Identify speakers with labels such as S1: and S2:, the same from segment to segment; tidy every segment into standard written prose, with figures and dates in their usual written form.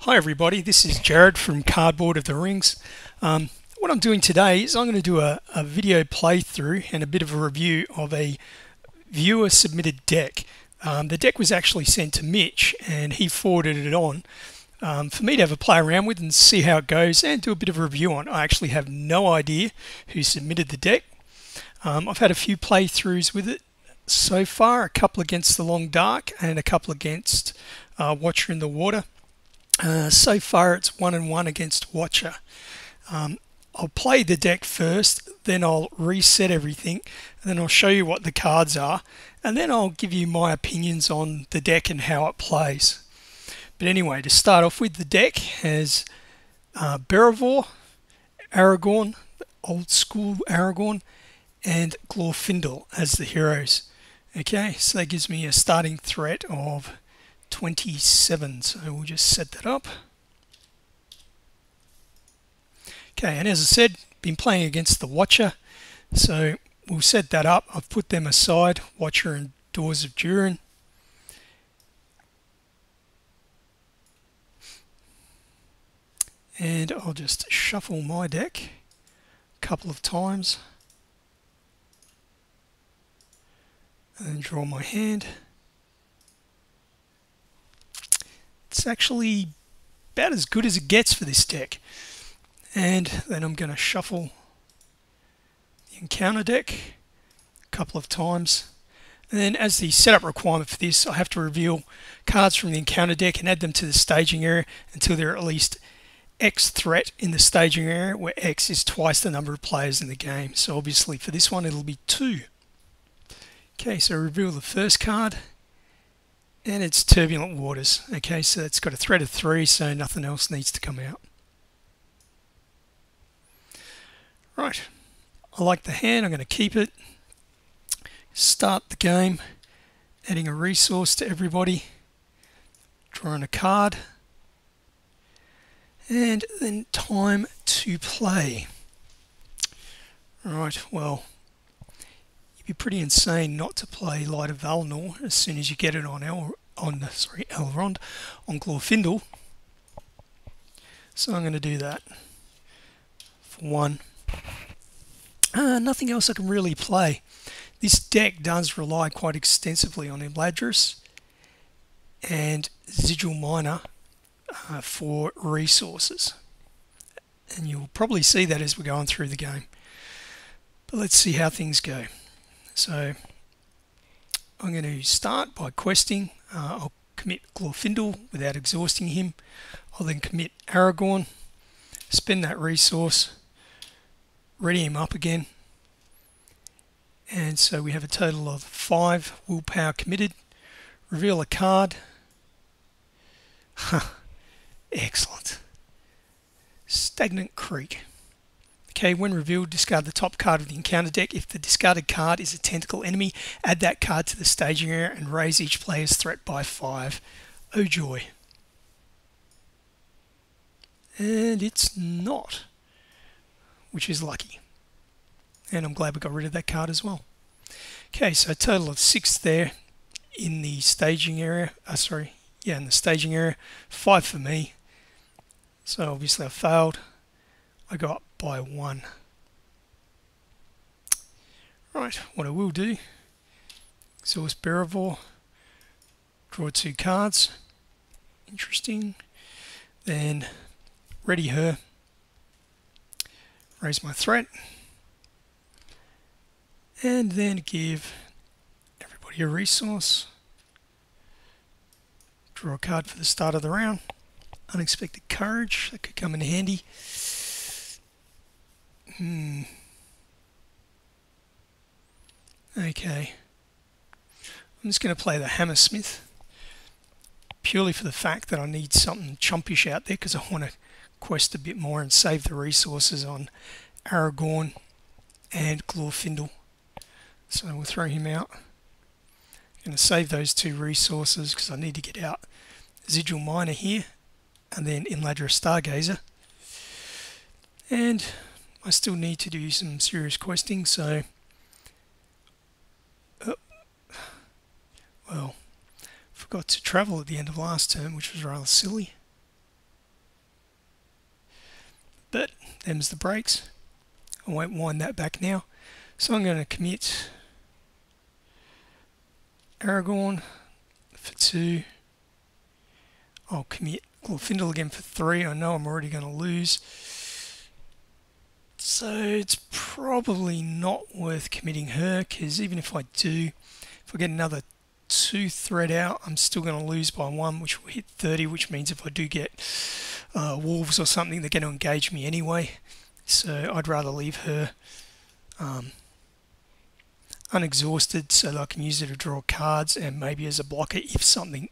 S1: Hi everybody, this is Jared from Cardboard of the Rings. What I'm doing today is I'm going to do a video playthrough and a bit of a review of a viewer submitted deck. The deck was actually sent to Mitch and he forwarded it on for me to have a play around with and see how it goes and do a bit of a review on. I actually have no idea who submitted the deck. I've had a few playthroughs with it so far, a couple against the Long Dark and a couple against Watcher in the Water. So far it's 1-1 against Watcher. I'll play the deck first, then I'll reset everything, and then I'll show you what the cards are, and then I'll give you my opinions on the deck and how it plays. But anyway, to start off with, the deck has Beravor, Aragorn, old school Aragorn, and Glorfindel as the heroes. Okay, so that gives me a starting threat of 27, so we'll just set that up. Okay, and as I said, been playing against the Watcher, so we'll set that up. I've put them aside, Watcher and Doors of Durin. And I'll just shuffle my deck a couple of times and then draw my hand. It's actually about as good as it gets for this deck. And then I'm going to shuffle the encounter deck a couple of times. And then as the setup requirement for this, I have to reveal cards from the encounter deck and add them to the staging area until there are at least X threat in the staging area, where X is twice the number of players in the game. So obviously for this one it'll be 2. Okay, so reveal the first card. And it's Turbulent Waters. Okay, so it's got a threat of 3, so nothing else needs to come out. Right, I like the hand, I'm going to keep it. Start the game, adding a resource to everybody, drawing a card, and then time to play. Right, well, you'd be pretty insane not to play Light of Valinor as soon as you get it on Elrond, on Glorfindel. So I'm going to do that for 1. Nothing else I can really play. This deck does rely quite extensively on Imladris and Sigil Minor for resources. And you'll probably see that as we're going through the game. But let's see how things go. So I'm going to start by questing. I'll commit Glorfindel without exhausting him. I'll then commit Aragorn, spend that resource, ready him up again. And so we have a total of 5 willpower committed. Reveal a card. Excellent. Stagnant Creek. Okay, when revealed, discard the top card of the encounter deck. If the discarded card is a tentacle enemy, add that card to the staging area and raise each player's threat by 5. Oh joy. And it's not, which is lucky. And I'm glad we got rid of that card as well. Okay, so a total of 6 there in the staging area. In the staging area. 5 for me. So obviously I failed. I got by 1. Right, what I will do, exhaust Beravor, draw 2 cards. Interesting. Then ready her. Raise my threat. And then give everybody a resource. Draw a card for the start of the round. Unexpected Courage, that could come in handy. Okay. I'm just going to play the Hammersmith. Purely for the fact that I need something chumpish out there because I want to quest a bit more and save the resources on Aragorn and Glorfindel. So we'll throw him out. I'm going to save those 2 resources because I need to get out Sigil Minor here and then Imladris Stargazer. And I still need to do some serious questing, so well, forgot to travel at the end of last term, which was rather silly. them's the breaks. I won't wind that back now. So I'm going to commit Aragorn for 2. I'll commit Glorfindel again for 3. I know I'm already going to lose. So it's probably not worth committing her, because even if I do, if I get another 2 thread out, I'm still going to lose by 1, which will hit 30, which means if I do get wolves or something, they're going to engage me anyway. So I'd rather leave her unexhausted so that I can use it to draw cards and maybe as a blocker if something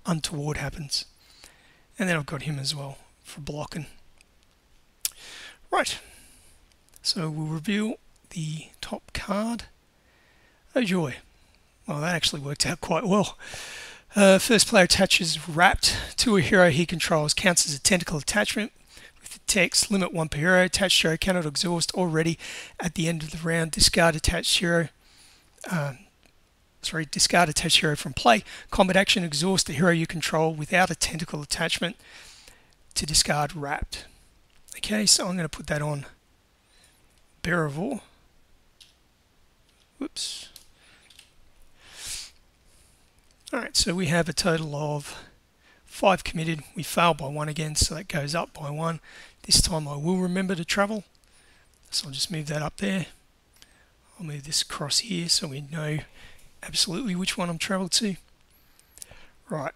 S1: untoward happens. And then I've got him as well for blocking. Right, so we'll reveal the top card. Oh joy, well that actually worked out quite well. First player attaches Wrapped to a hero he controls, counts as a tentacle attachment. With the text, limit 1 per hero, attached hero cannot exhaust already at the end of the round, discard attached hero. Discard attached hero from play. Combat action, exhaust the hero you control without a tentacle attachment to discard Wrapped. Okay, so I'm going to put that on Beravor. Whoops. Alright, so we have a total of 5 committed. We failed by 1 again, so that goes up by 1. This time I will remember to travel, so I'll just move that up there. I'll move this across here so we know absolutely which one I'm travelled to. Right,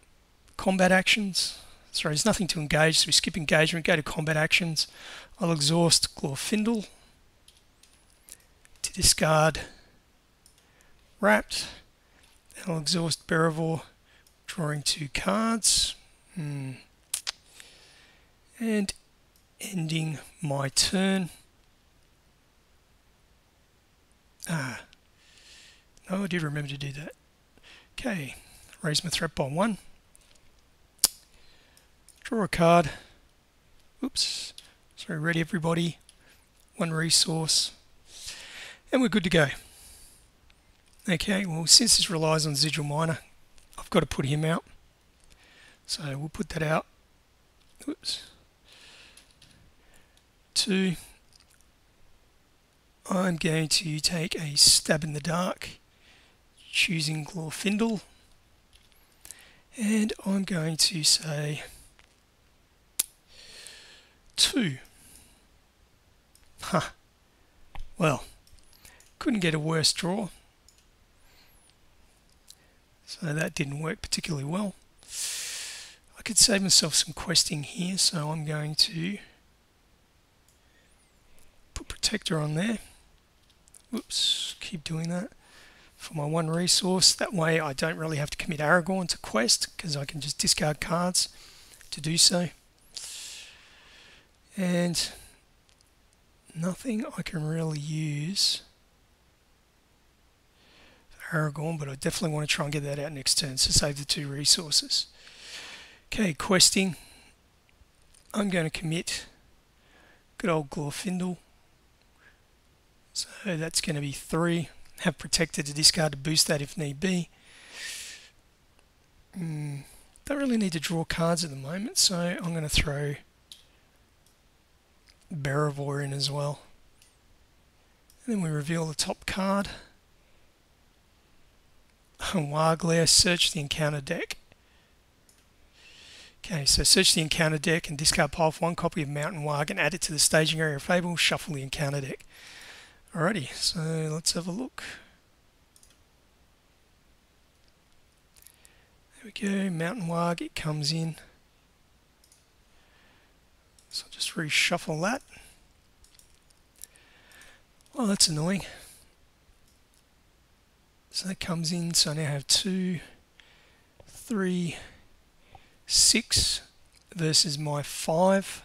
S1: combat actions. Sorry, there's nothing to engage, so we skip engagement, go to combat actions. I'll exhaust Glorfindel to discard Wrapped. Then I'll exhaust Beravor, drawing 2 cards. And ending my turn. No, I did remember to do that. Okay, raise my threat by 1. Draw a card. Oops. Sorry, ready everybody. 1 resource. And we're good to go. Okay, well since this relies on Sigil Minor, I've got to put him out. So we'll put that out. Oops. 2. I'm going to take a stab in the dark, choosing Glorfindel, and I'm going to say 2. Well, couldn't get a worse draw, so that didn't work particularly well. I could save myself some questing here, so I'm going to put Protector on there. Whoops, keep doing that for my 1 resource. That way I don't really have to commit Aragorn to quest, because I can just discard cards to do so. And nothing I can really use for Aragorn, but I definitely want to try and get that out next turn, so save the 2 resources. Okay, questing. I'm going to commit good old Glorfindel. So that's going to be 3. Have Protector to discard to boost that if need be. Don't really need to draw cards at the moment, so I'm going to throw Beravor in as well. And then we reveal the top card. Warglare, search the encounter deck. Okay, so search the encounter deck and discard pile for 1 copy of Mountain Warg and add it to the staging area of Fable. Shuffle the encounter deck. Alrighty, so let's have a look. There we go, Mountain Warg, it comes in. So I'll just reshuffle that. Oh, that's annoying. So that comes in, so I now have 2, 3, 6 versus my 5.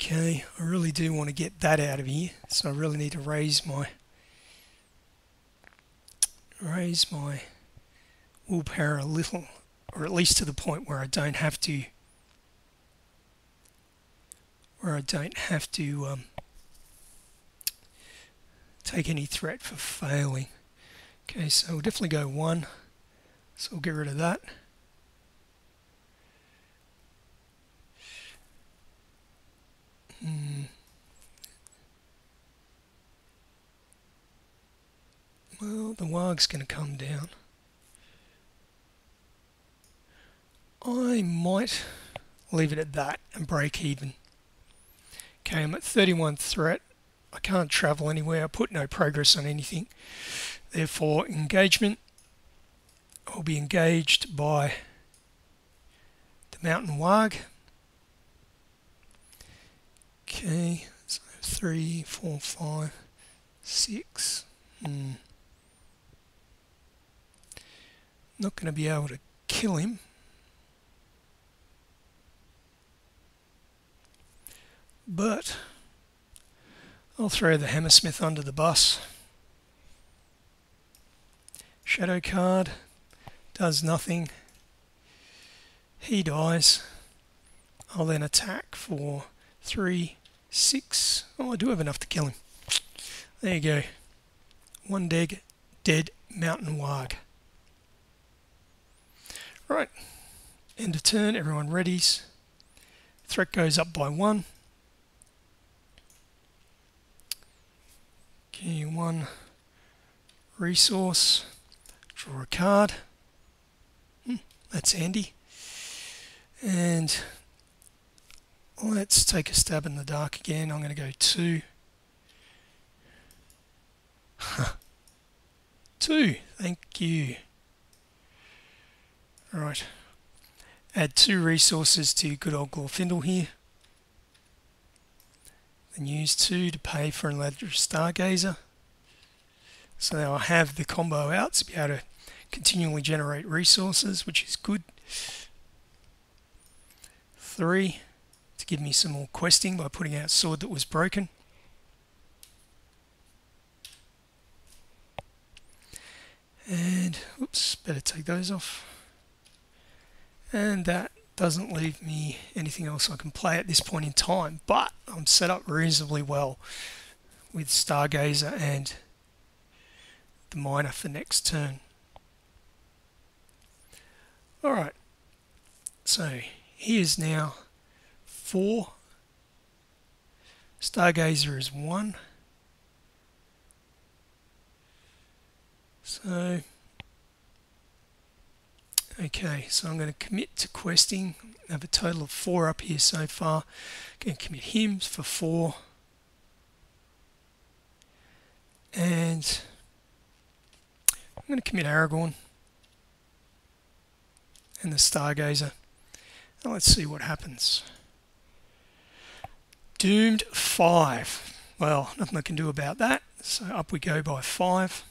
S1: Okay, I really do want to get that out of here, so I really need to raise my willpower a little, or at least to the point where I don't have to take any threat for failing. Okay, so we'll definitely go 1, so we'll get rid of that. Well, the warg's going to come down. I might leave it at that and break even. Okay, I'm at 31 threat. I can't travel anywhere. I put no progress on anything. Therefore, engagement. I'll be engaged by the mountain warg. Okay, so 3, 4, 5, 6. Not going to be able to kill him. But I'll throw the Hammersmith under the bus. Shadow card does nothing. He dies. I'll then attack for 3, 6. Oh, I do have enough to kill him. There you go. One dead mountain warg. Right. End of turn. Everyone readies. Threat goes up by 1. Okay, 1 resource. Draw a card. That's handy. And let's take a stab in the dark again. I'm going to go 2. 2, thank you. Right. Add 2 resources to good old Glorfindel here. Then use 2 to pay for an Eladrin Stargazer. So now I have the combo out to be able to continually generate resources, which is good. 3 to give me some more questing by putting out Sword That Was Broken. And, oops, better take those off. And that doesn't leave me anything else I can play at this point in time, but I'm set up reasonably well with Stargazer and the Miner for next turn. Alright, so here's now 4. Stargazer is 1. So, okay, so I'm going to commit to questing. I have a total of 4 up here so far. Going to commit him for 4. And I'm going to commit Aragorn and the Stargazer. Now let's see what happens. Doomed 5. Well, nothing I can do about that. So up we go by 5.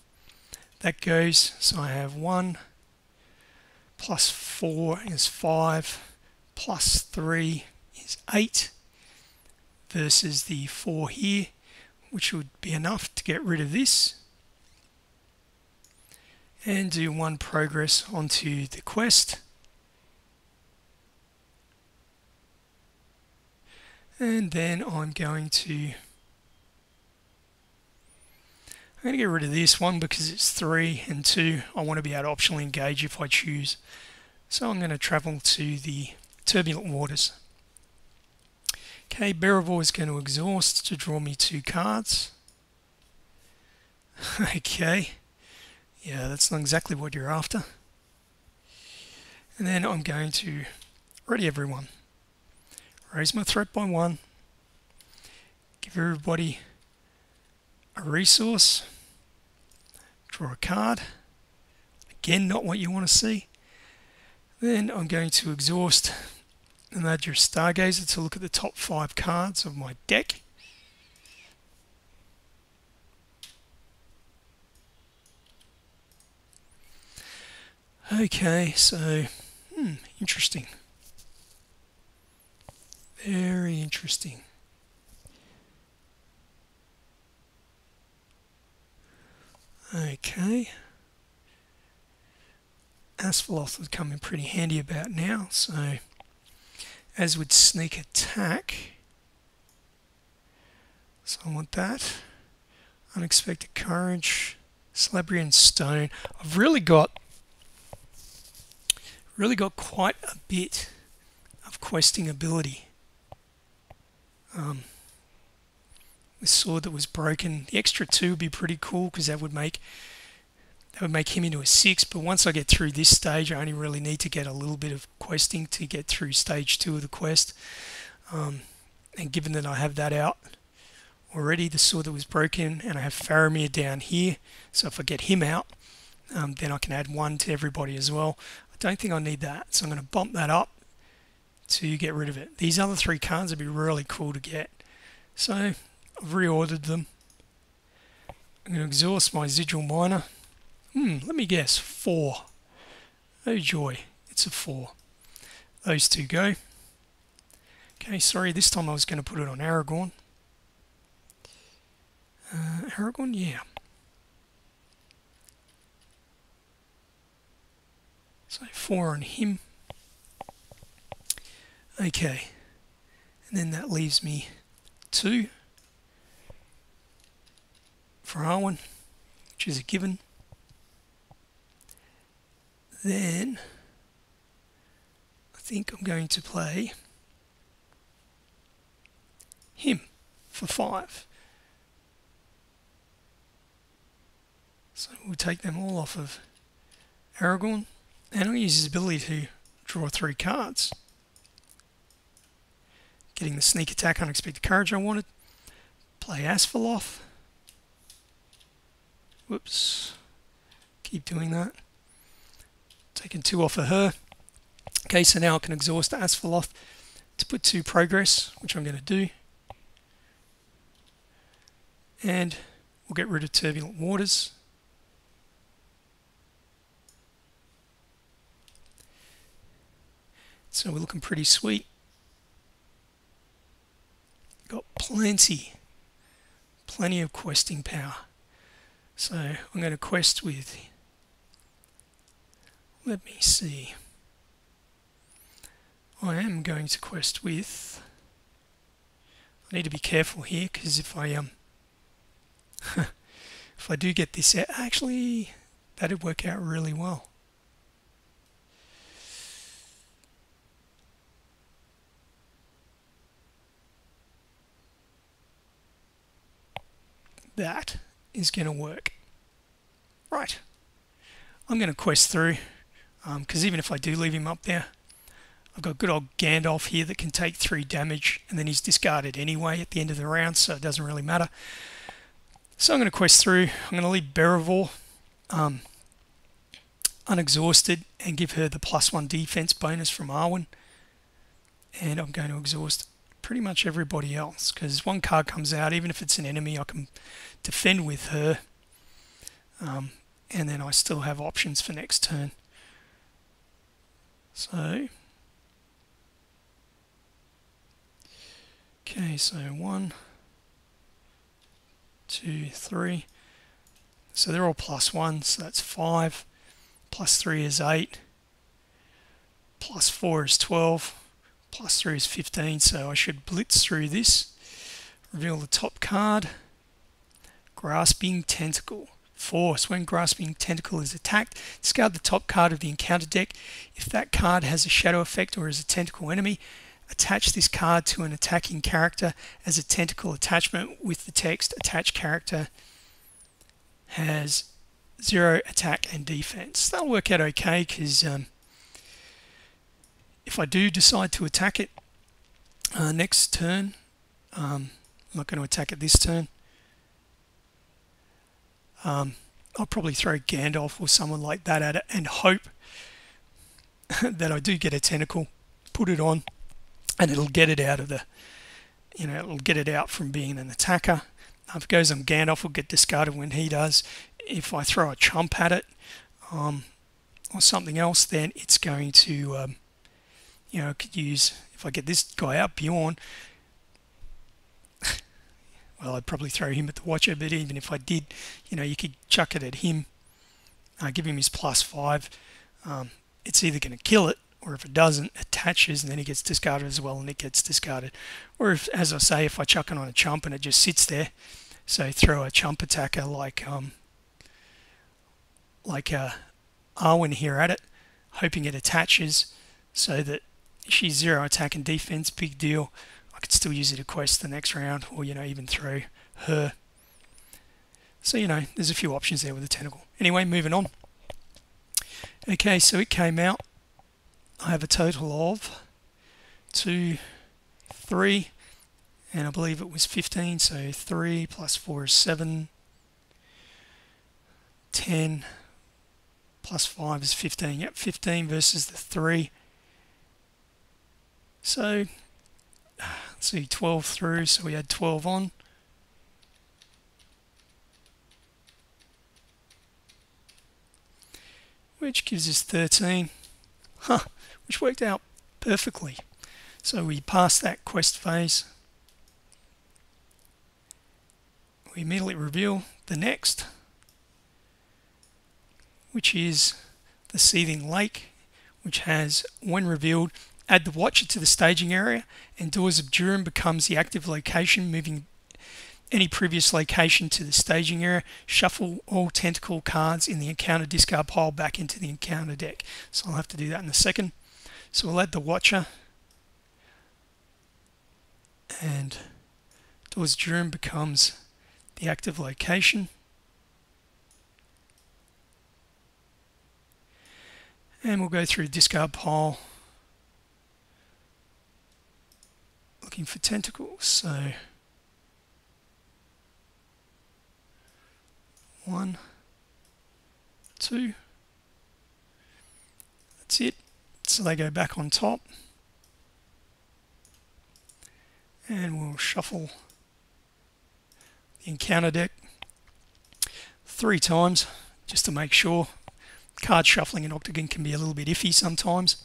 S1: That goes, so I have 1 plus 4 is 5 plus 3 is 8 versus the 4 here, which would be enough to get rid of this and do 1 progress onto the quest. And then I'm going to get rid of this one because it's 3, and 2 I want to be able to optionally engage if I choose. So I'm going to travel to the Turbulent Waters. Okay, Beravor is going to exhaust to draw me 2 cards. Okay, yeah, that's not exactly what you're after. And then I'm going to ready everyone. Raise my threat by 1. Give everybody a resource. Draw a card. Again, not what you want to see. Then I'm going to exhaust and add your Stargazer to look at the top 5 cards of my deck. Okay, so, interesting. Very interesting. Okay. Asphalloth would come in pretty handy about now, so as would Sneak Attack. So I want that. Unexpected Courage, Celebrian Stone. I've really got quite a bit of questing ability. with Sword That Was Broken. The extra 2 would be pretty cool because that would make him into a 6, but once I get through this stage, I only really need to get a little bit of questing to get through stage 2 of the quest. And given that I have that out already, the Sword That Was Broken, and I have Faramir down here, so if I get him out, then I can add 1 to everybody as well. I don't think I need that, so I'm going to bump that up to get rid of it. These other 3 cards would be really cool to get. So I've reordered them. I'm going to exhaust my Sigil Miner. Let me guess, 4. Oh joy, it's a 4. Those 2 go. Okay, sorry, this time I was going to put it on Aragorn. Aragorn, yeah. So 4 on him. Okay, and then that leaves me 2 for Arwen, which is a given. Then I think I'm going to play him for 5. So we'll take them all off of Aragorn, and I'll use his ability to draw 3 cards. Getting the sneak attack, unexpected courage I wanted. Play Asphalloth. Whoops. Keep doing that. Taking 2 off of her. Okay, so now I can exhaust Asphalloth to put 2 progress, which I'm going to do. And we'll get rid of Turbulent Waters. So we're looking pretty sweet. Got plenty of questing power. So I'm going to quest with, let me see, I am going to quest with, I need to be careful here because if I if I do get this out, actually that'd work out really well. That is going to work. Right. I'm going to quest through, because even if I do leave him up there, I've got good old Gandalf here that can take 3 damage, and then he's discarded anyway at the end of the round, so it doesn't really matter. So I'm going to quest through. I'm going to leave Beravor unexhausted and give her the +1 defense bonus from Arwen. And I'm going to exhaust pretty much everybody else, because 1 card comes out, even if it's an enemy, I can defend with her, and then I still have options for next turn. So okay, so 1, 2, 3, so they're all +1, so that's 5, +3 is 8, +4 is 12, +3 is 15, so I should blitz through this. Reveal the top card. Grasping Tentacle. Force. When Grasping Tentacle is attacked, discard the top card of the encounter deck. If that card has a shadow effect or is a tentacle enemy, attach this card to an attacking character as a tentacle attachment with the text, attached character has 0 attack and defense. That'll work out okay, because if I do decide to attack it next turn, I'm not going to attack it this turn. I'll probably throw Gandalf or someone like that at it and hope that I do get a tentacle, put it on, and it'll get it out of the, it'll get it out from being an attacker. If it goes on Gandalf, it'll get discarded when he does. If I throw a chump at it or something else, then it's going to, I could use, if I get this guy out, Bjorn, well, I'd probably throw him at the Watcher, but even if I did, you could chuck it at him, give him his +5. It's either going to kill it, or if it doesn't, attaches, and then he gets discarded as well, and it gets discarded. Or if, as I say, if I chuck it on a chump and it just sits there, so throw a chump attacker like Arwen here at it, hoping it attaches, so that she's 0 attack and defense, big deal. I could still use it to quest the next round, or even throw her. So, you know, there's a few options there with the tentacle. Anyway, moving on. Okay, so it came out. I have a total of 2, 3, and I believe it was 15. So 3 plus 4 is 7. 10 plus 5 is 15. Yep, 15 versus the 3. So, let's see, 12 through, so we had 12 on. Which gives us 13. Which worked out perfectly. So we passed that quest phase. We immediately reveal the next, which is the Seething Lake, which has, when revealed, add the Watcher to the staging area, and Doors of Durin becomes the active location, moving any previous location to the staging area. Shuffle all tentacle cards in the encounter discard pile back into the encounter deck. So I'll have to do that in a second. So we'll add the Watcher, and Doors of Durin becomes the active location. And we'll go through the discard pile looking for tentacles. So 1, 2, that's it. So they go back on top. And we'll shuffle the encounter deck 3 times just to make sure. Card shuffling in Octagon can be a little bit iffy sometimes.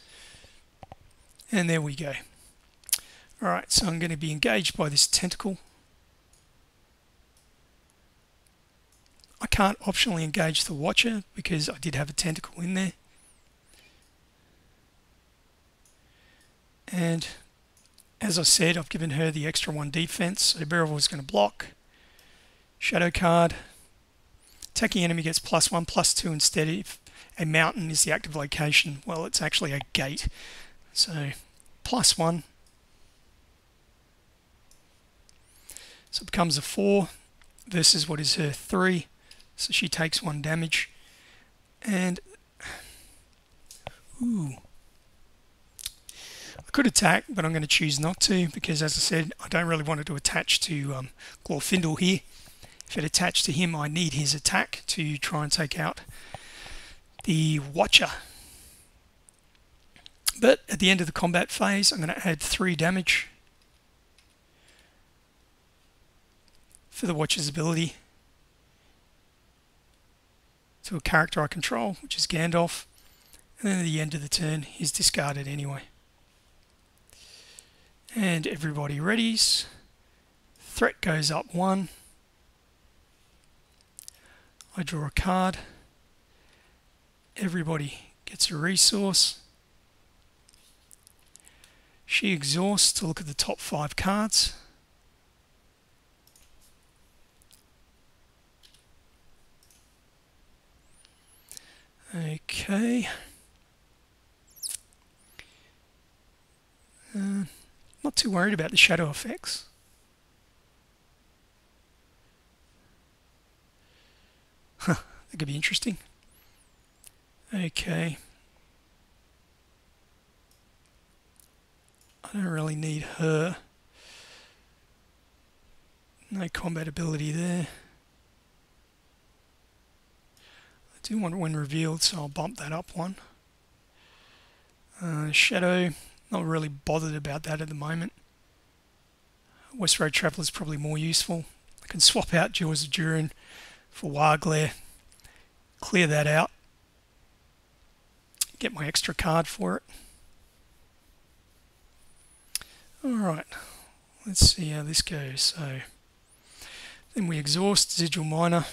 S1: And there we go. Alright, so I'm going to be engaged by this tentacle. I can't optionally engage the Watcher because I did have a tentacle in there. And as I said, I've given her the extra 1 defense, so Beravor is going to block. Shadow card. Attacking enemy gets +1/+2 instead if a mountain is the active location. Well, it's actually a gate. So +1. So it becomes a 4 versus what is her 3. So she takes 1 damage. And I could attack, but I'm going to choose not to because, as I said, I don't really want it to attach to Glorfindel here. If it attached to him, I need his attack to try and take out the Watcher. But at the end of the combat phase, I'm going to add 3 damage for the Watcher's ability to a character I control, which is Gandalf. And then at the end of the turn, he's discarded anyway. And everybody readies. Threat goes up 1. I draw a card. Everybody gets a resource. She exhausts to look at the top 5 cards. Okay. Not too worried about the shadow effects. That could be interesting. Okay. I don't really need her. No combat ability there. I do want it when revealed, so I'll bump that up 1. Shadow, not really bothered about that at the moment. West Road Traveller is probably more useful. I can swap out Doors of Durin for Warglare, clear that out, get my extra card for it. Alright, let's see how this goes. So then we exhaust Sigil Miner,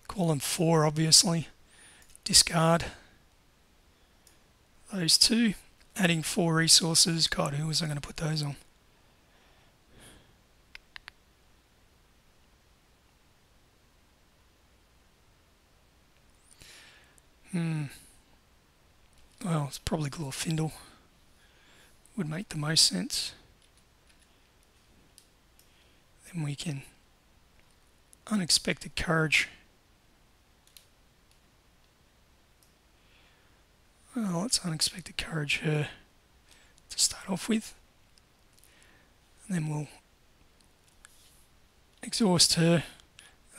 S1: call them 4 obviously, discard those 2, adding 4 resources. God, who was I going to put those on? Well, it's probably Glorfindel. Would make the most sense. Then we can unexpected courage. Well, let's unexpected courage her to start off with. And then we'll exhaust her.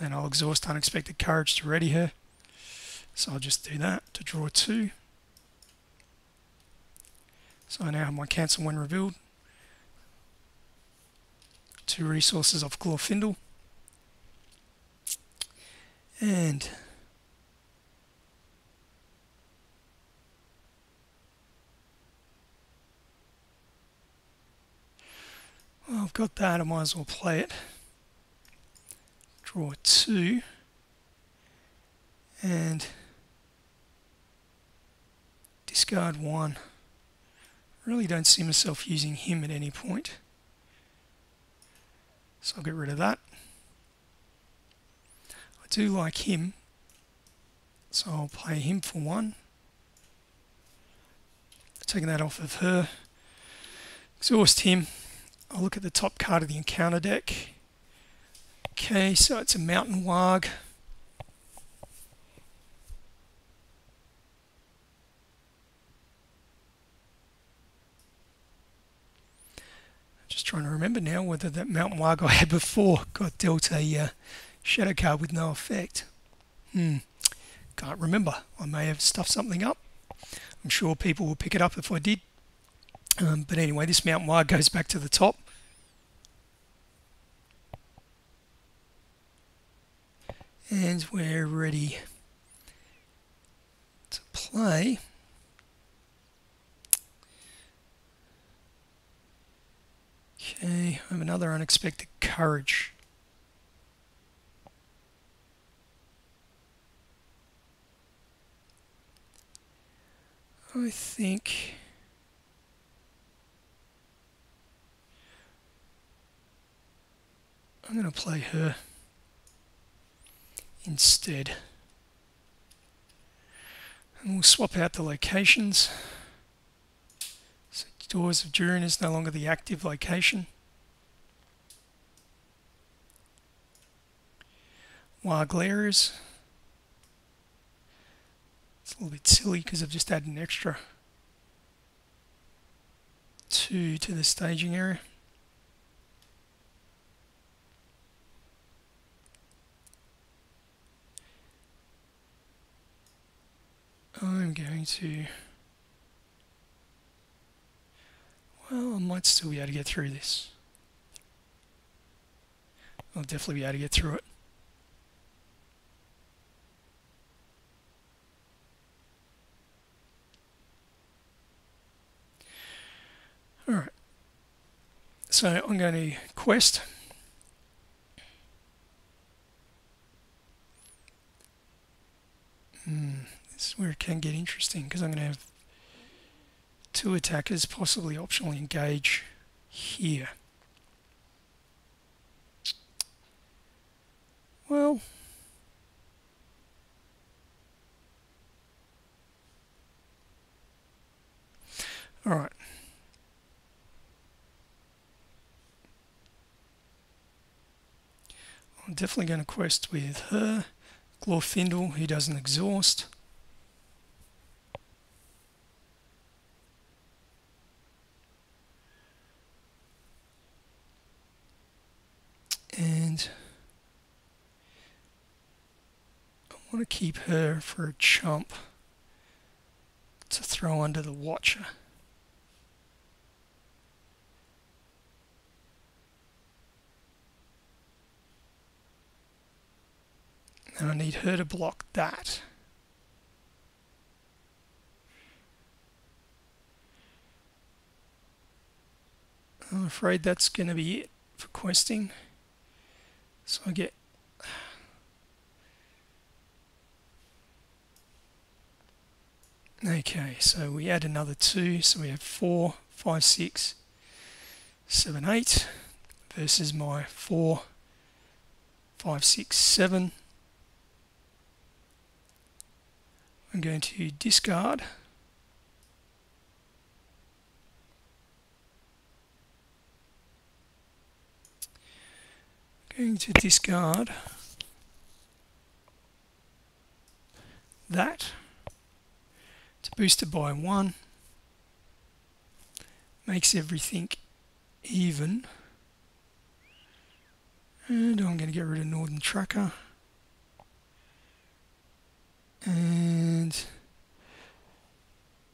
S1: Then I'll exhaust unexpected courage to ready her. So I'll just do that to draw 2. So I now have my cancel when revealed. 2 resources of Glorfindel. And well, I've got that, I might as well play it. Draw 2. And discard 1. Really don't see myself using him at any point. So I'll get rid of that. I do like him, so I'll play him for 1. Taking that off of her. Exhaust him. I'll look at the top card of the encounter deck. Okay, so it's a Mountain Warg. Just trying to remember now whether that Mountain Warg I had before got dealt a shadow card with no effect. Can't remember. I may have stuffed something up. I'm sure people will pick it up if I did. But anyway, this Mountain Warg goes back to the top. And we're ready to play. Okay, I have another unexpected courage. I think I'm going to play her instead. And we'll swap out the locations. So Doors of Durin is no longer the active location. Warglares. It's a little bit silly because I've just added an extra 2 to the staging area. I'm going to, well, I might still be able to get through this. I'll definitely be able to get through it. Alright, so I'm going to quest. This is where it can get interesting because I'm going to have 2 attackers possibly optionally engage here. Well, alright. I'm definitely going to quest with her. Glorfindel, who doesn't exhaust. And I want to keep her for a chump to throw under the Watcher. And I need her to block that. I'm afraid that's going to be it for questing. So I get okay, so we add another 2, so we have 4, 5, 6, 7, 8 versus my 4, 5, 6, 7. I'm going to discard. going to discard that to boost it by 1. Makes everything even. And I'm going to get rid of Northern Tracker. And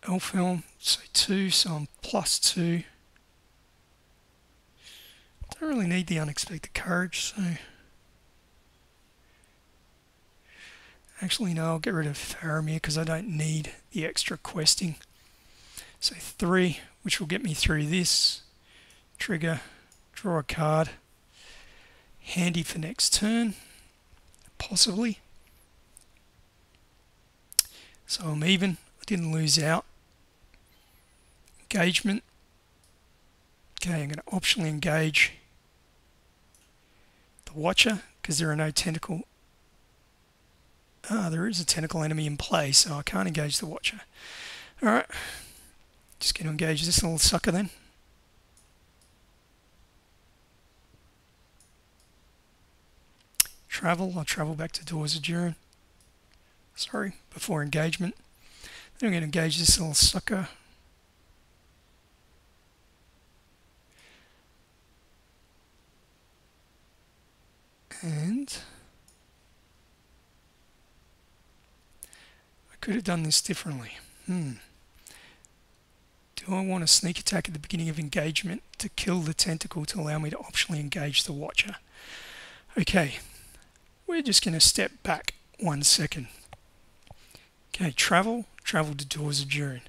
S1: Elfhelm, so 2, so I'm +2. Don't really need the Unexpected Courage, so... Actually, no, I'll get rid of Faramir because I don't need the extra questing. So 3, which will get me through this. Trigger, draw a card. Handy for next turn, possibly. So I'm even. I didn't lose out. Engagement. Okay, I'm going to optionally engage the Watcher because there are no tentacle. There is a tentacle enemy in play, so I can't engage the Watcher. Alright, just going to engage this little sucker then. I'll travel back to Doors of Durin. Sorry, before engagement. Then I'm going to engage this little sucker. And I could have done this differently. Do I want a sneak attack at the beginning of engagement to kill the tentacle to allow me to optionally engage the Watcher? Okay, we're just going to step back 1 second. Okay, travel to Doors of Durin.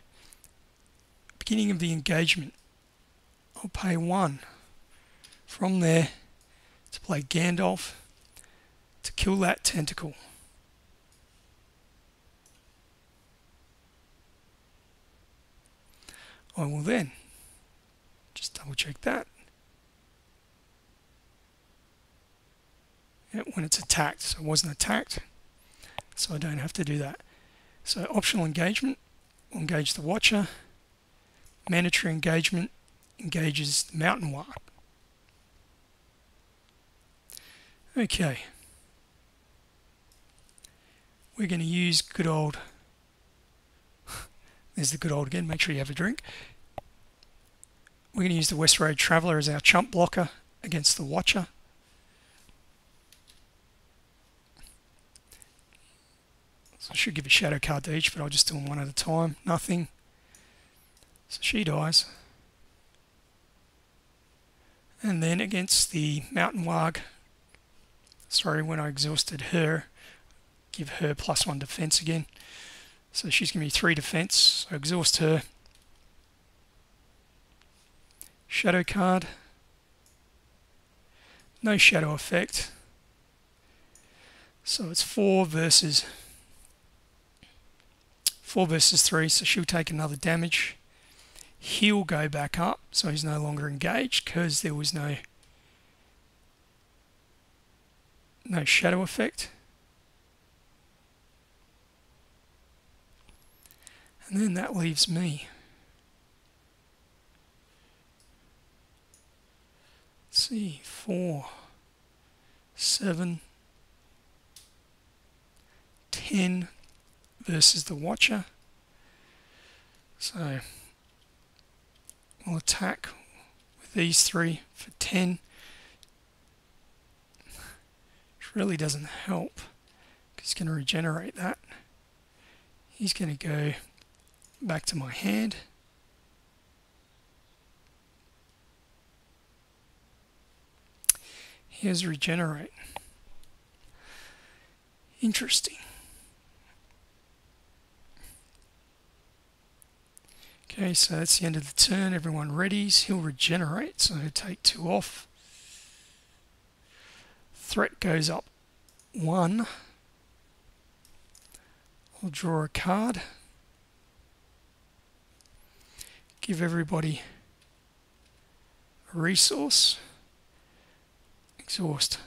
S1: Beginning of the engagement, I'll pay 1 from there to play Gandalf to kill that tentacle. I will then just double check that. When it's attacked, so it wasn't attacked, so I don't have to do that. So optional engagement will engage the Watcher. Mandatory engagement engages the Mountain Warg. Okay, we're going to use good old, there's the good old again, make sure you have a drink. We're going to use the West Road Traveller as our chump blocker against the Watcher. So I should give a shadow card to each, but I'll just do them one at a time. Nothing. So she dies. And then against the Mountain Warg, sorry, when I exhausted her, give her +1 defense again. So she's going to be 3 defense. So exhaust her. Shadow card. No shadow effect. So it's 4 versus 3, so she'll take another damage. He'll go back up, so he's no longer engaged because there was no shadow effect. And then that leaves me. Let's see, 4, 7, 10 versus the Watcher. So we'll attack with these 3 for 10. Which really doesn't help because he's going to regenerate that. He's going to go back to my hand. Here's regenerate. Interesting. Okay, so that's the end of the turn. Everyone readies. He'll regenerate, so he'll take 2 off. Threat goes up 1. I'll draw a card. Give everybody a resource. Exhaust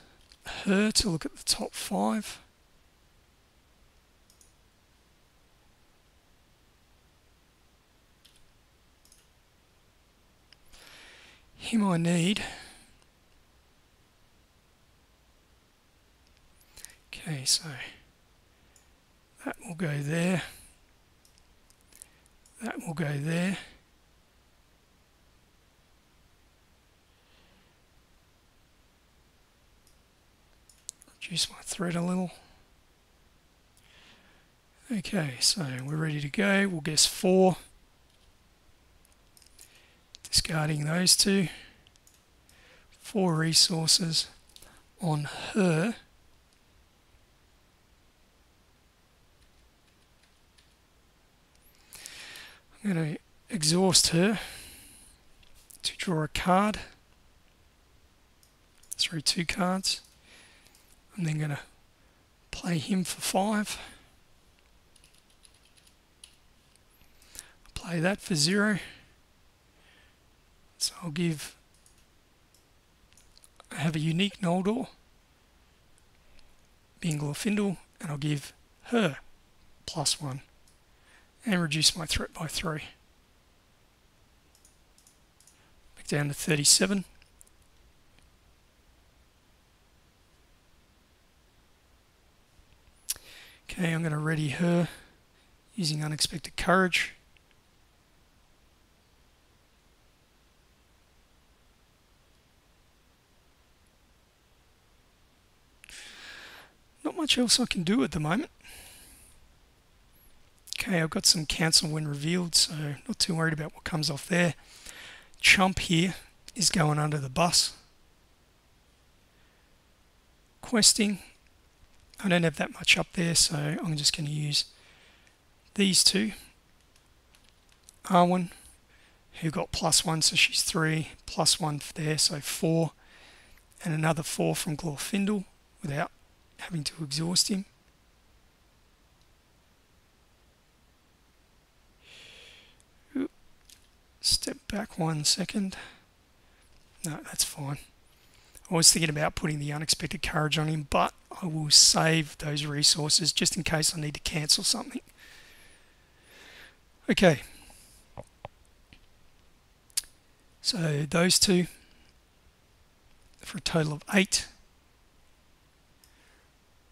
S1: her to look at the top 5. Him I need. Okay, so that will go there. That will go there. Reduce my thread a little. Okay, so we're ready to go. We'll guess 4. Discarding those 2. 4 resources on her. I'm going to exhaust her to draw a card. Through 2 cards. I'm then going to play him for 5. Play that for 0. So I'll give, I have a unique Noldor, being Glorfindel, and I'll give her +1 and reduce my threat by 3. Back down to 37. Okay, I'm going to ready her using Unexpected Courage. Not much else I can do at the moment. Okay, I've got some cancel when revealed, so not too worried about what comes off there. Chump here is going under the bus. Questing. I don't have that much up there, so I'm just going to use these 2. Arwen, who got +1, so she's 3, +1 there, so 4, and another 4 from Glorfindel without having to exhaust him. Step back 1 second. No, that's fine. I was thinking about putting the Unexpected Courage on him, but I will save those resources just in case I need to cancel something. Okay. So those 2 for a total of 8.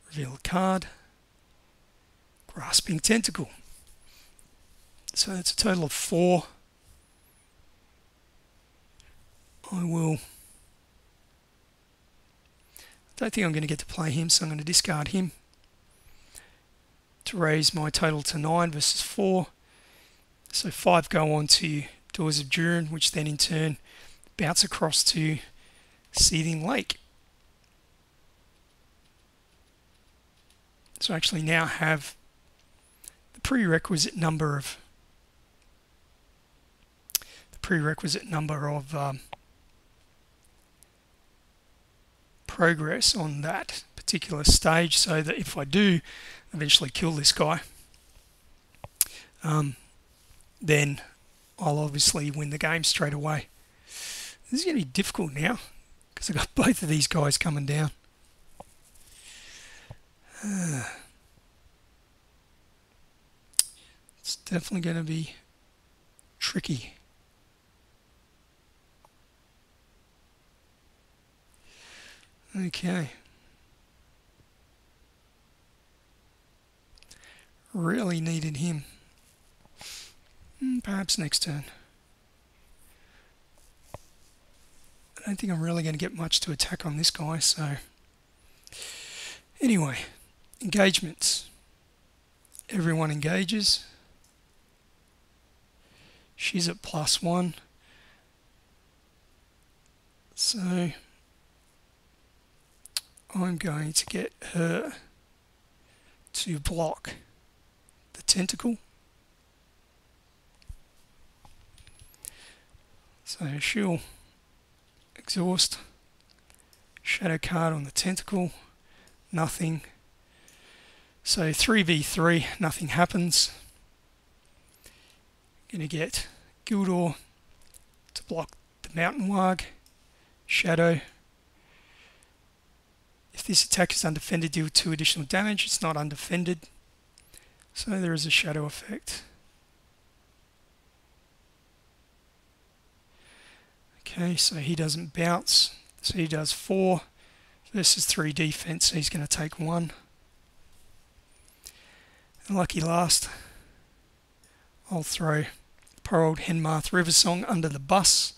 S1: Reveal a card. Grasping Tentacle. So that's a total of 4. I don't think I'm going to get to play him, so I'm going to discard him to raise my total to 9 versus 4. So 5 go on to Doors of Durin, which then in turn bounce across to Seething Lake. So I actually now have the prerequisite number of progress on that particular stage, so that if I do eventually kill this guy, then I'll obviously win the game straight away. This is going to be difficult now because I've got both of these guys coming down. It's definitely going to be tricky. Okay. Really needed him. Perhaps next turn. I don't think I'm really going to get much to attack on this guy, so... Anyway, engagements. Everyone engages. She's at +1. So... I'm going to get her to block the tentacle. So she'll exhaust, shadow card on the tentacle, nothing. So 3v3, nothing happens. Gonna get Gildor to block the Mountain Warg, shadow. If this attack is undefended, deal 2 additional damage. It's not undefended, so there is a shadow effect. Okay, so he doesn't bounce, so he does 4 versus 3 defense, so he's going to take 1. And lucky last, I'll throw poor old Henamarth River Song under the bus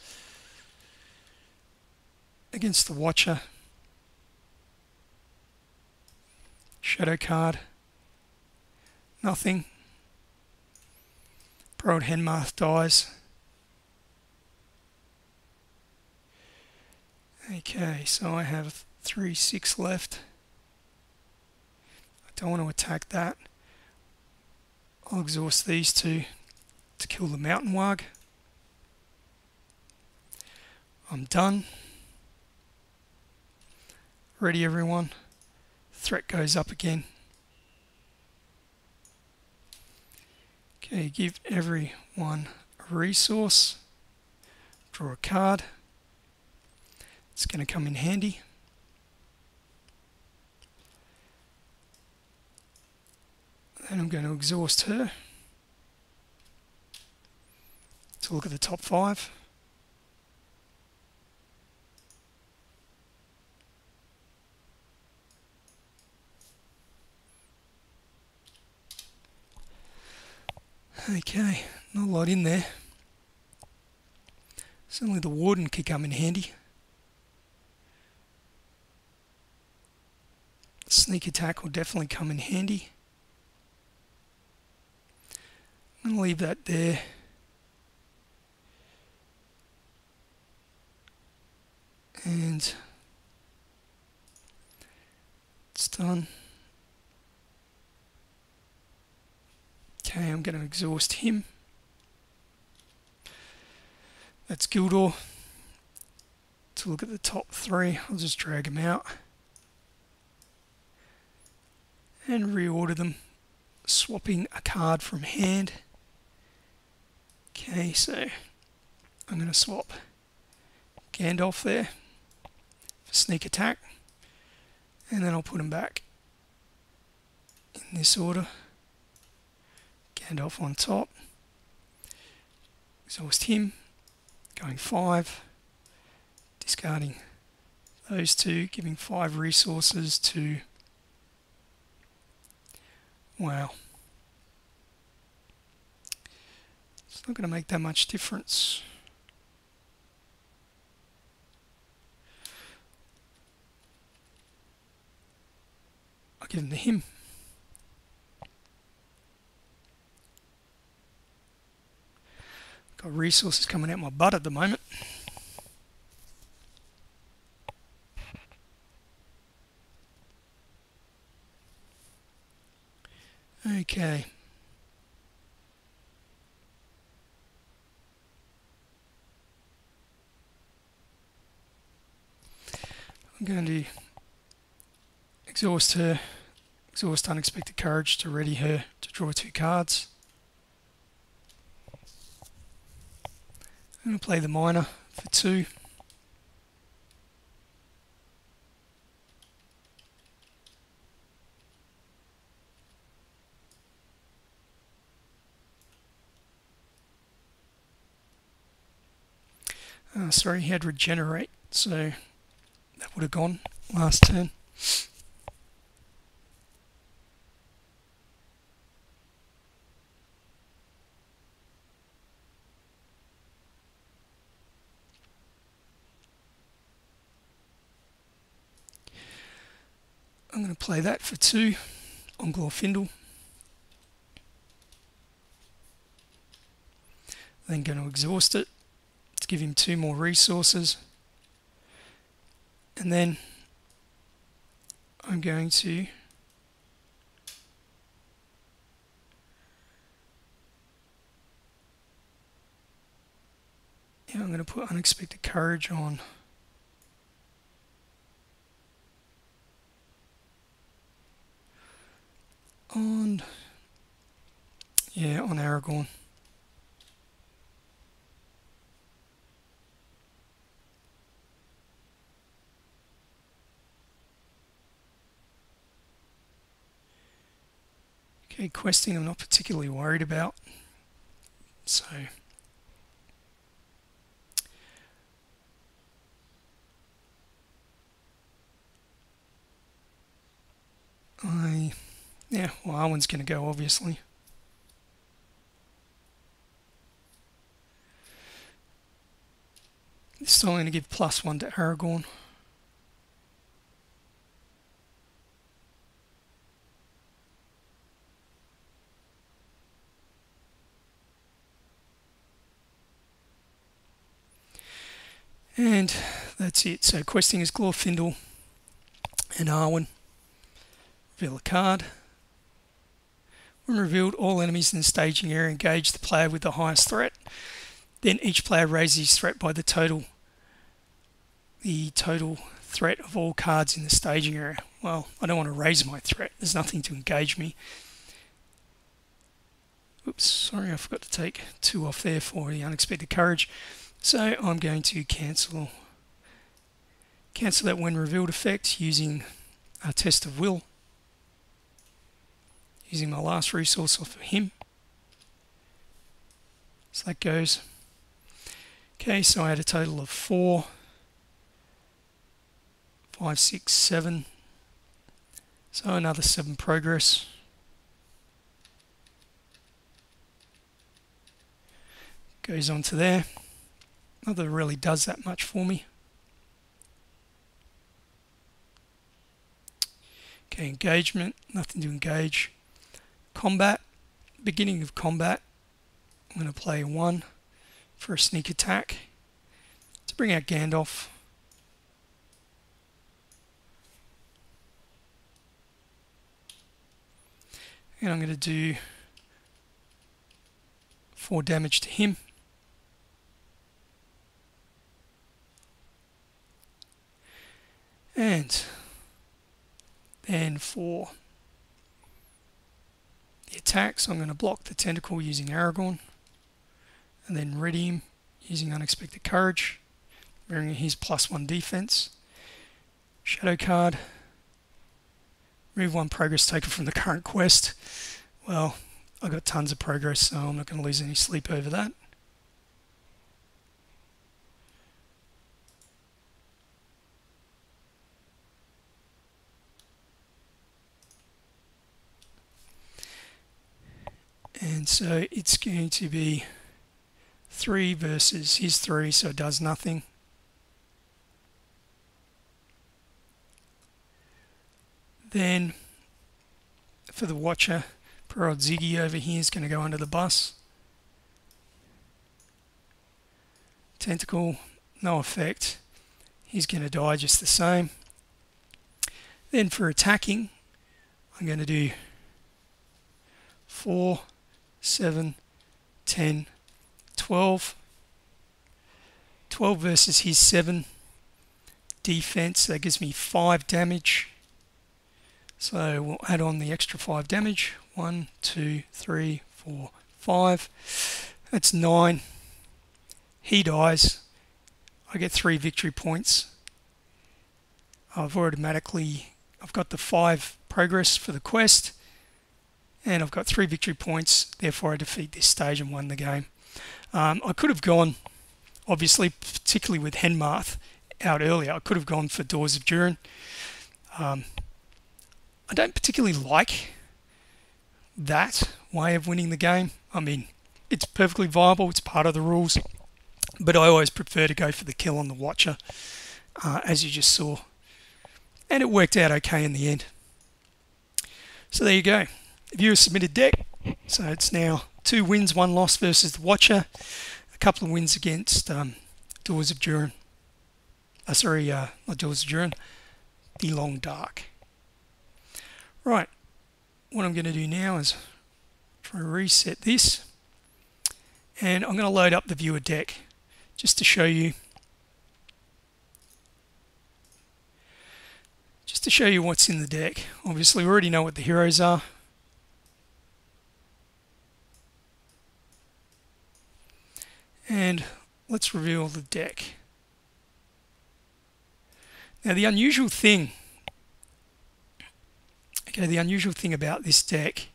S1: against the Watcher. Shadow card. Nothing. Poor old Henamarth dies. Okay, so I have 3/6 left. I don't want to attack that. I'll exhaust these two to kill the Mountain Warg. I'm done. Ready, everyone? Threat goes up again. Okay, give everyone a resource. Draw a card. It's going to come in handy. Then I'm going to exhaust her to look at the top 5. Okay, not a lot in there. Certainly the Warden could come in handy. Sneak attack will definitely come in handy. I'm going to leave that there. And it's done. Okay, I'm going to exhaust him. That's Gildor. To look at the top 3, I'll just drag them out and reorder them, swapping a card from hand. Okay, so I'm going to swap Gandalf there for sneak attack, and then I'll put him back in this order. Gandalf on top, exhaust him, going 5, discarding those 2, giving 5 resources to, wow, it's not going to make that much difference. I'll give them to him. Got resources coming out my butt at the moment. Okay. I'm going to exhaust her, exhaust Unexpected Courage to ready her to draw 2 cards. I'm going to play the Miner for 2. Sorry, he had Regenerate, so that would have gone last turn. I'm going to play that for 2 on Glorfindel. Then going to exhaust it to give him 2 more resources. And then I'm going to I'm going to put Unexpected Courage on on Aragorn. Okay, questing I'm not particularly worried about, so Yeah, well, Arwen's going to go, obviously. This time I'm going to give +1 to Aragorn. And that's it. So questing is Glorfindel and Arwen. Reveal a card. When revealed, all enemies in the staging area engage the player with the highest threat. Then each player raises his threat by the total threat of all cards in the staging area. Well, I don't want to raise my threat. There's nothing to engage me. Oops, sorry, I forgot to take 2 off there for the unexpected courage. So I'm going to cancel that when revealed effect using a test of will. Using my last resource off of him. So that goes. Okay, so I had a total of 4, 5, 6, 7. So another 7 progress. Goes on to there. Not that it really does that much for me. Okay, engagement, nothing to engage. Combat, beginning of combat. I'm going to play 1 for a sneak attack to bring out Gandalf. And I'm going to do 4 damage to him. And then for the attacks, I'm going to block the tentacle using Aragorn, and then ready him using unexpected courage, bringing his +1 defense. Shadow card. Remove 1 progress taken from the current quest. Well, I got tons of progress, so I'm not going to lose any sleep over that. And so it's going to be 3 versus his 3, so it does nothing. Then for the Watcher, poor old Ziggy over here is going to go under the bus. Tentacle, no effect. He's going to die just the same. Then for attacking, I'm going to do 4, 7, 10, 12. 12 versus his 7 defense. That gives me 5 damage. So we'll add on the extra 5 damage. 1, 2, 3, 4, 5. That's 9. He dies. I get 3 victory points. I've got the 5 progress for the quest. And I've got 3 victory points. Therefore I defeat this stage and won the game. I could have gone, obviously, particularly with Henamarth out earlier, I could have gone for Doors of Durin. I don't particularly like that way of winning the game. I mean, it's perfectly viable, it's part of the rules, but I always prefer to go for the kill on the Watcher, as you just saw. And it worked out okay in the end. So there you go. Viewer submitted deck. So it's now 2 wins, 1 loss versus the Watcher. A couple of wins against Doors of Durin. Not Doors of Durin. The Long Dark. Right. What I'm going to do now is try to reset this. And I'm going to load up the viewer deck just to show you what's in the deck. Obviously we already know what the heroes are. And let's reveal the deck. Now the unusual thing about this deck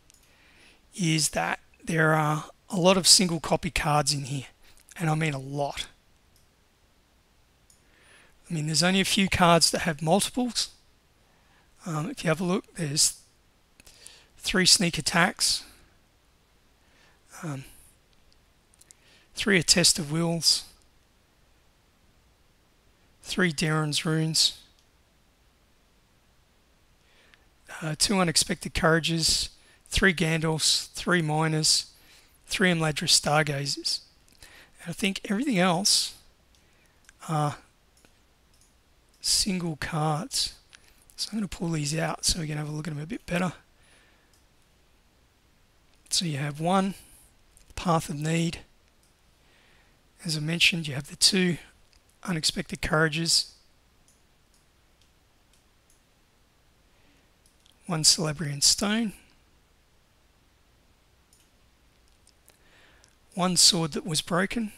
S1: is that there are a lot of single copy cards in here, and I mean a lot. I mean, there's only a few cards that have multiples. If you have a look, there's 3 sneak attacks, 3 a test of wills, 3 Darren's runes, 2 unexpected courages, 3 Gandalfs, 3 miners, 3 Imladris stargazers. And I think everything else are single cards. So I'm going to pull these out so we can have a look at them a bit better. So you have 1, Path of Need. As I mentioned, you have the 2 unexpected courages, 1 Celebrian Stone, 1 Sword That Was Broken,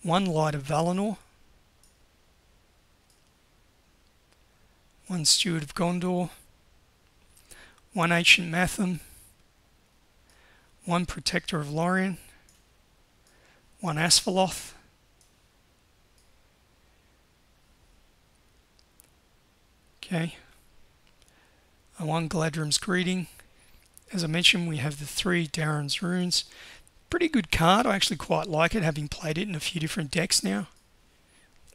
S1: 1 Light of Valinor, 1 Steward of Gondor, 1 Ancient Matham, 1 Protector of Lorien, 1 Asphalloth, okay, 1 Gladrum's Greeting. As I mentioned, we have the 3 Darren's Runes. Pretty good card. I actually quite like it, having played it in a few different decks now.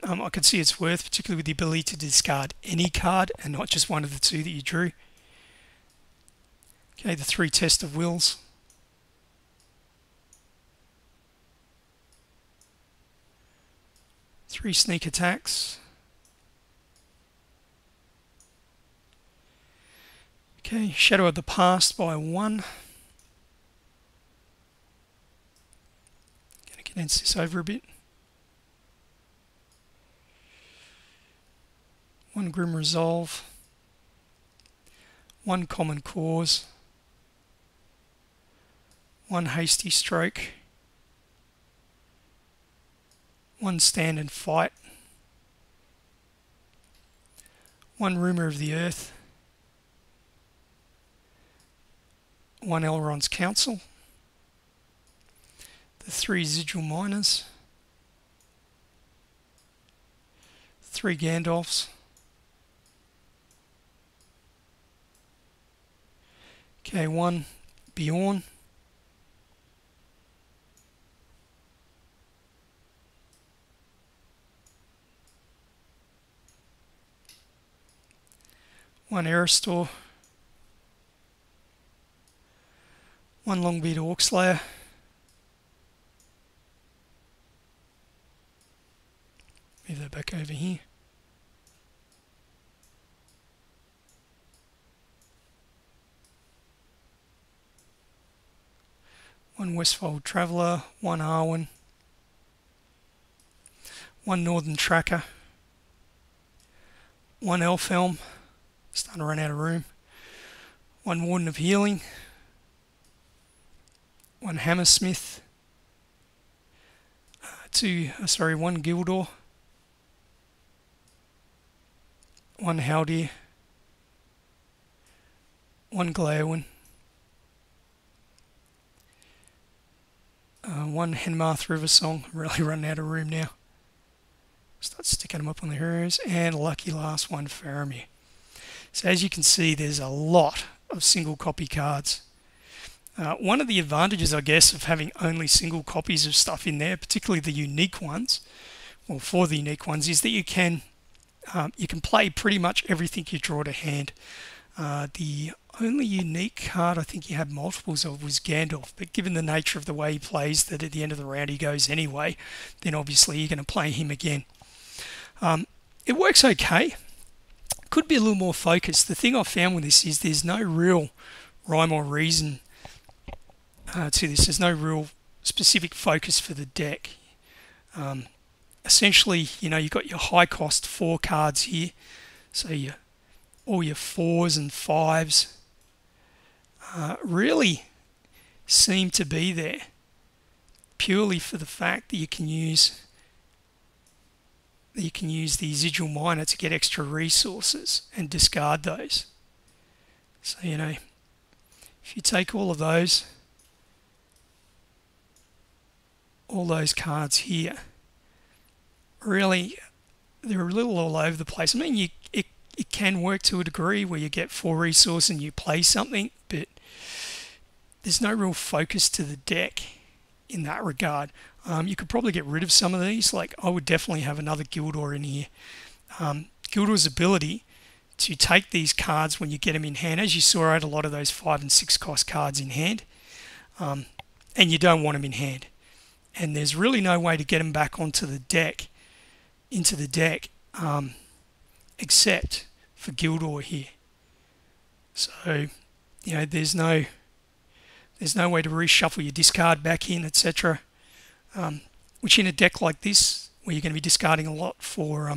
S1: I can see its worth, particularly with the ability to discard any card and not just one of the 2 that you drew. Okay, the 3 Test of Wills. Three sneak attacks. Okay, Shadow of the Past by 1. Going to condense this over a bit. 1 Grim Resolve. 1 Common Cause. 1 Hasty Stroke. 1 Stand and Fight. 1 Rumour of the Earth. 1 Elrond's Council. The 3 Sigil Miners. 3 Gandalfs. Okay, 1 Bjorn. 1 Eristor. 1 Longbeard Orcslayer. Move that back over here. 1 Westfold Traveller, 1 Arwen, 1 Northern Tracker, 1 Elfhelm, starting to run out of room, 1 Warden of Healing, 1 Hammersmith, 1 Gildor, 1 Haldir, 1 Glaowen, 1 Henamarth River Song. I'm really running out of room now. Start sticking them up on the heroes, and lucky last one, Faramir. So as you can see, there's a lot of single copy cards. One of the advantages, I guess, of having only single copies of stuff in there, particularly the unique ones, or for the unique ones, is that you can play pretty much everything you draw to hand. The only unique card I think you had multiples of was Gandalf, but given the nature of the way he plays, that at the end of the round he goes anyway, then obviously you're going to play him again. It works okay. Could be a little more focused. The thing I've found with this is there's no real rhyme or reason to this. There's no real specific focus for the deck. Essentially, you've got your high cost 4 cards here. So all your 4s and 5s really seem to be there purely for the fact that you can use the Sigil Miner to get extra resources and discard those. So, if you take all those cards here, really, they're a little all over the place. I mean, it can work to a degree where you get 4 resource and you play something, but there's no real focus to the deck in that regard. You could probably get rid of some of these. Like, I would definitely have another Gildor in here. Gildor's ability to take these cards when you get them in hand. As you saw, I had a lot of those 5 and 6 cost cards in hand, and you don't want them in hand. And there's really no way to get them back onto the deck, into the deck, except for Gildor here. So, you know, there's no way to reshuffle your discard back in, etc. Which in a deck like this, where you're going to be discarding a lot for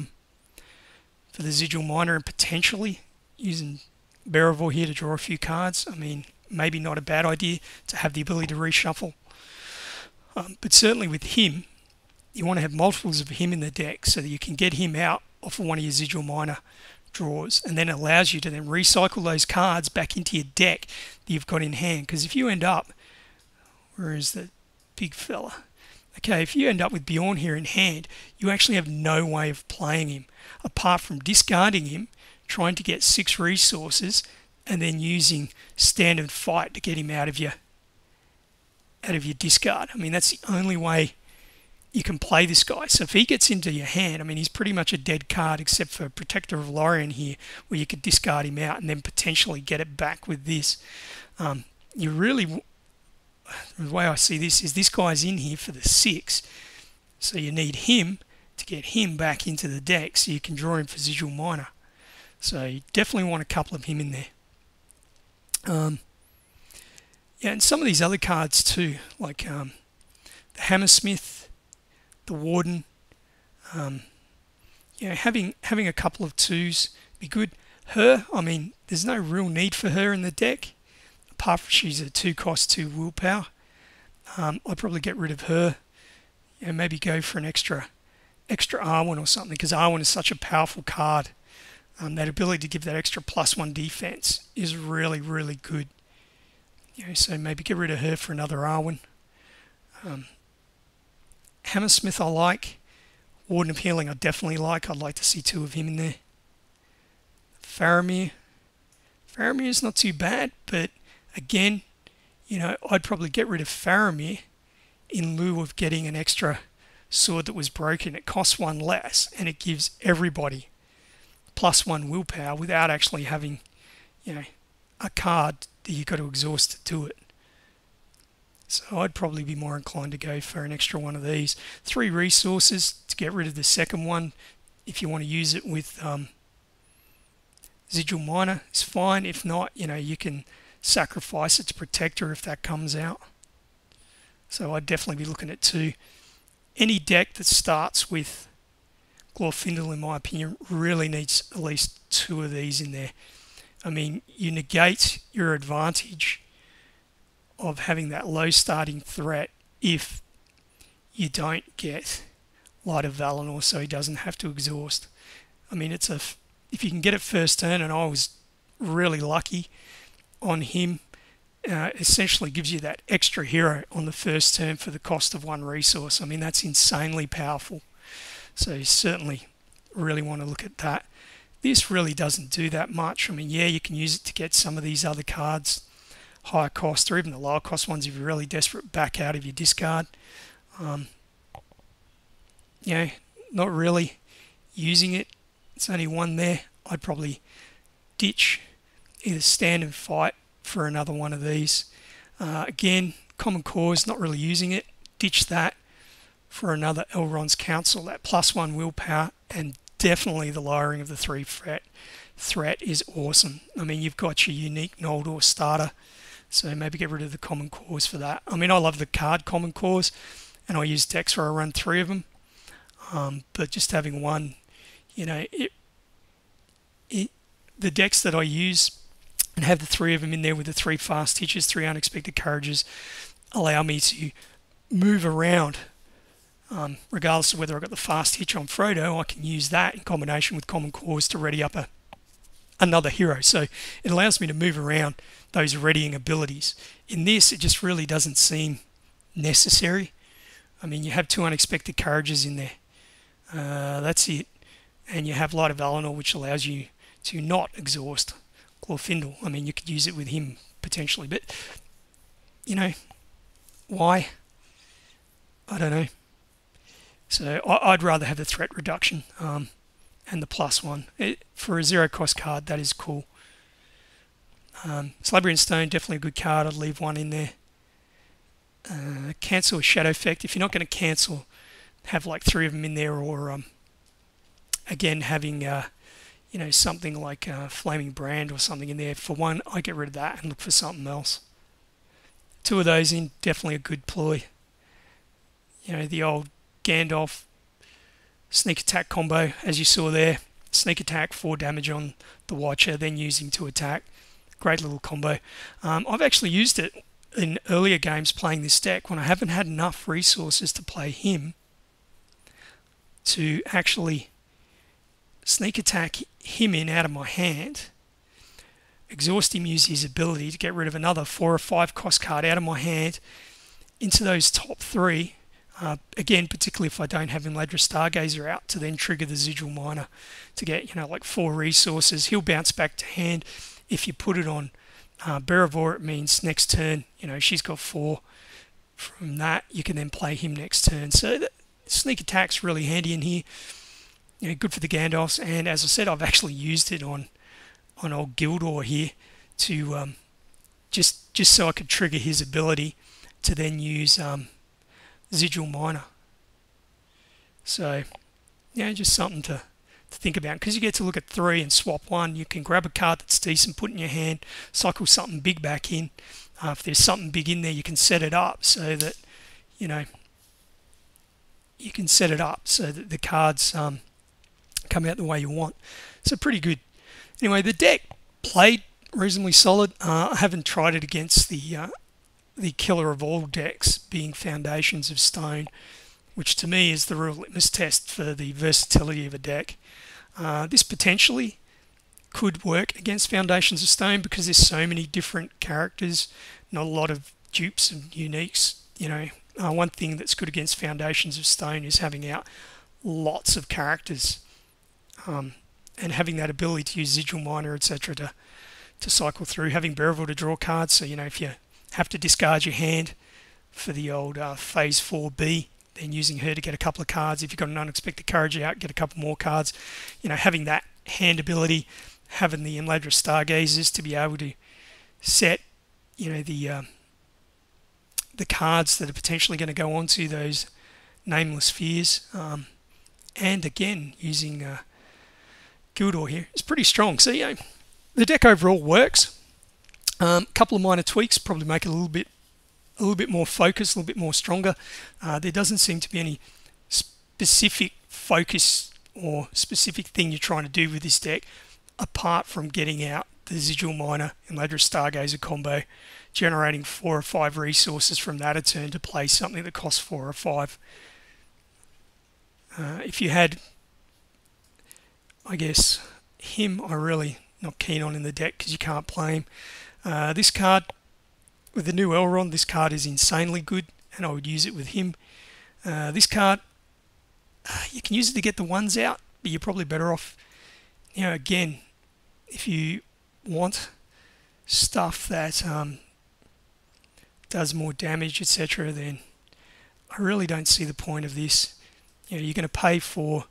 S1: the Sigil Miner and potentially using Beravor here to draw a few cards, I mean, maybe not a bad idea to have the ability to reshuffle. But certainly with him, you want to have multiples of him in the deck so that you can get him out off of one of your Sigil Miner draws, and then it allows you to then recycle those cards back into your deck that you've got in hand. Because if you end up, where is the big fella? Okay, if you end up with Bjorn here in hand, you actually have no way of playing him apart from discarding him, trying to get 6 resources, and then using standard fight to get him out of your discard. I mean, that's the only way you can play this guy. So if he gets into your hand, I mean, he's pretty much a dead card except for Protector of Lorien here, where you could discard him out and then potentially get it back with this. You really, the way I see this is this guy's in here for the 6, so you need him to get him back into the deck so you can draw him for Sigil Miner. So you definitely want a couple of him in there. Yeah, and some of these other cards too, like the Hammersmith, the Warden. You know, having a couple of 2s be good. Her, I mean, there's no real need for her in the deck, apart from she's a 2 cost 2 willpower. I'd probably get rid of her. You know, maybe go for an extra Arwen or something, because Arwen is such a powerful card. That ability to give that extra +1 defense is really, really good. You know, so maybe get rid of her for another Arwen. Hammersmith I like. Warden of Healing I definitely like. I'd like to see 2 of him in there. Faramir is not too bad, but again, you know, I'd probably get rid of Faramir in lieu of getting an extra sword that was broken. It costs 1 less, and it gives everybody +1 willpower without actually having, you know, a card that you've got to exhaust to do it. So I'd probably be more inclined to go for an extra one of these. 3 resources to get rid of the second one. If you want to use it with Sigil Miner, it's fine. If not, you know, you can sacrifice it to Protector if that comes out. So I'd definitely be looking at 2. Any deck that starts with Glorfindel, in my opinion, really needs at least 2 of these in there. I mean, you negate your advantage of having that low starting threat if you don't get Light of Valinor, so he doesn't have to exhaust. I mean, if you can get it first turn, and I was really lucky on him, essentially gives you that extra hero on the first turn for the cost of 1 resource. I mean, that's insanely powerful. So you certainly really want to look at that. This really doesn't do that much. I mean, yeah, you can use it to get some of these other cards higher cost, or even the lower cost ones if you're really desperate, back out of your discard. You know, not really using it. It's only 1 there. I'd probably ditch either stand and fight for another one of these. Again, Common Cause, not really using it. Ditch that for another Elrond's Council. That +1 willpower, and definitely the lowering of the 3 threat is awesome. I mean, you've got your unique Noldor starter, so maybe get rid of the Common Cause for that. I mean, I love the card Common Cause, and I use decks where I run 3 of them. But just having 1, you know, the decks that I use and have the 3 of them in there with the 3 fast hitches, 3 unexpected courages, allow me to move around. Regardless of whether I've got the fast hitch on Frodo, I can use that in combination with Common Cause to ready up another hero. So it allows me to move around those readying abilities. In this, it just really doesn't seem necessary. I mean, you have 2 unexpected courages in there. That's it. And you have Light of Valinor, which allows you to not exhaust Glorfindel. I mean, you could use it with him potentially, but why? I don't know. So I'd rather have the threat reduction and the +1. For a 0 cost card, that is cool. Slabrian Stone, definitely a good card. I'd leave one in there. Cancel a Shadow Effect. If you're not going to cancel, have like 3 of them in there, or again having something like Flaming Brand or something in there. For one, I get rid of that and look for something else. 2 of those in, definitely a good ploy. The old Gandalf sneak attack combo, as you saw there. Sneak attack, 4 damage on the Watcher, then using to attack. Great little combo. I've actually used it in earlier games playing this deck when I haven't had enough resources to play him to actually sneak attack him in out of my hand, exhaust him, use his ability to get rid of another 4 or 5 cost card out of my hand into those top 3. Again, particularly if I don't have Imladra Stargazer out, to then trigger the Sigil Miner to get like 4 resources. He'll bounce back to hand. If you put it on Beravor, it means next turn, she's got 4. From that, you can then play him next turn. So sneak attack's really handy in here. Good for the Gandalfs. And as I said, I've actually used it on old Gildor here to just so I could trigger his ability to then use Sigil Miner. So just something to think about, because you get to look at 3 and swap 1. You can grab a card that's decent, put in your hand, cycle something big back in. If there's something big in there, you can set it up so that the cards come out the way you want. So pretty good. Anyway, the deck played reasonably solid. I haven't tried it against the killer of all decks, being Foundations of Stone, which to me is the real litmus test for the versatility of a deck. This potentially could work against Foundations of Stone because there's so many different characters, not a lot of dupes and uniques. One thing that's good against Foundations of Stone is having out lots of characters and having that ability to use Sigil Miner, etc. to cycle through, having Beravor to draw cards. So if you have to discard your hand for the old Phase 4B, then using her to get a couple of cards. If you've got an Unexpected Courage out, get a couple more cards. Having that hand ability, having the Imladra Stargazers to be able to set, the cards that are potentially going to go onto those Nameless Spheres. And again, using Gildor here is pretty strong. So, the deck overall works. A couple of minor tweaks probably make it a little bit more focused, a little bit more stronger. There doesn't seem to be any specific focus or specific thing you're trying to do with this deck, apart from getting out the Sigil Miner and Imladra Stargazer combo, generating 4 or 5 resources from that a turn to play something that costs 4 or 5. If you had, I guess, him, I'm really not keen on in the deck because you can't play him. This card, with the new Elrond, this card is insanely good, and I would use it with him. This card, you can use it to get the ones out, but you're probably better off, again, if you want stuff that does more damage, etc., then I really don't see the point of this. You're going to pay to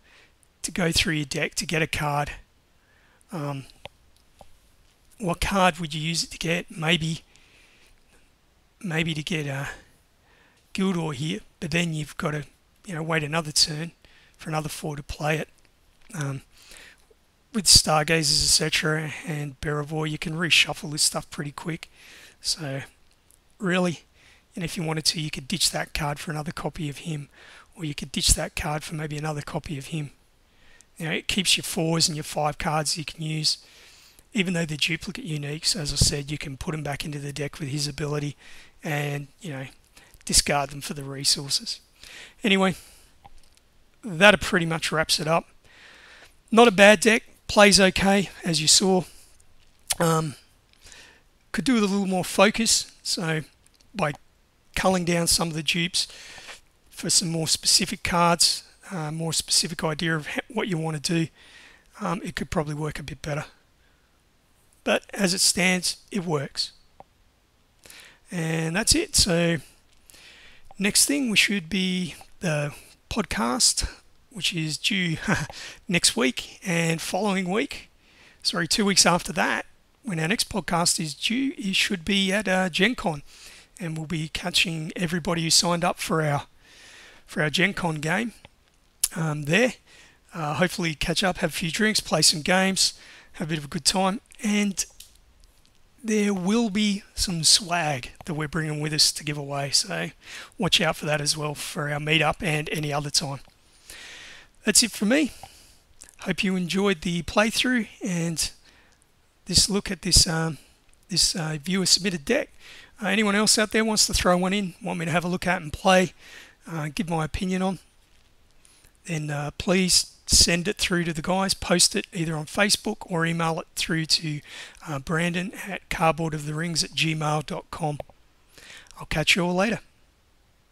S1: go through your deck to get a card. What card would you use it to get? Maybe to get Gildor here, but then you've got to wait another turn for another 4 to play it. With Stargazers, etc., and Beravor, you can reshuffle this stuff pretty quick. So really, if you wanted to, you could ditch that card for another copy of him, or you could ditch that card for maybe another copy of him. It keeps your 4s and your 5 cards you can use. Even though they're duplicate uniques, as I said, you can put them back into the deck with his ability and, discard them for the resources. Anyway, that pretty much wraps it up. Not a bad deck. Plays okay, as you saw. Could do with a little more focus, so by culling down some of the dupes for some more specific cards, more specific idea of what you want to do, it could probably work a bit better. but as it stands, it works. And that's it. So next thing, we should be the podcast, which is due next week, and following week, 2 weeks after that, when our next podcast is due, it should be at Gen Con, and we'll be catching everybody who signed up for our Gen Con game there. Hopefully catch up, have a few drinks, play some games, have a bit of a good time, and there will be some swag that we're bringing with us to give away, so watch out for that as well for our meetup and any other time. That's it for me. Hope you enjoyed the playthrough and this look at this viewer submitted deck. Anyone else out there wants to throw one in, want me to have a look at and play, give my opinion on, then please send it through to the guys, post it either on Facebook or email it through to Brandon at cardboardoftherings@gmail.com. I'll catch you all later.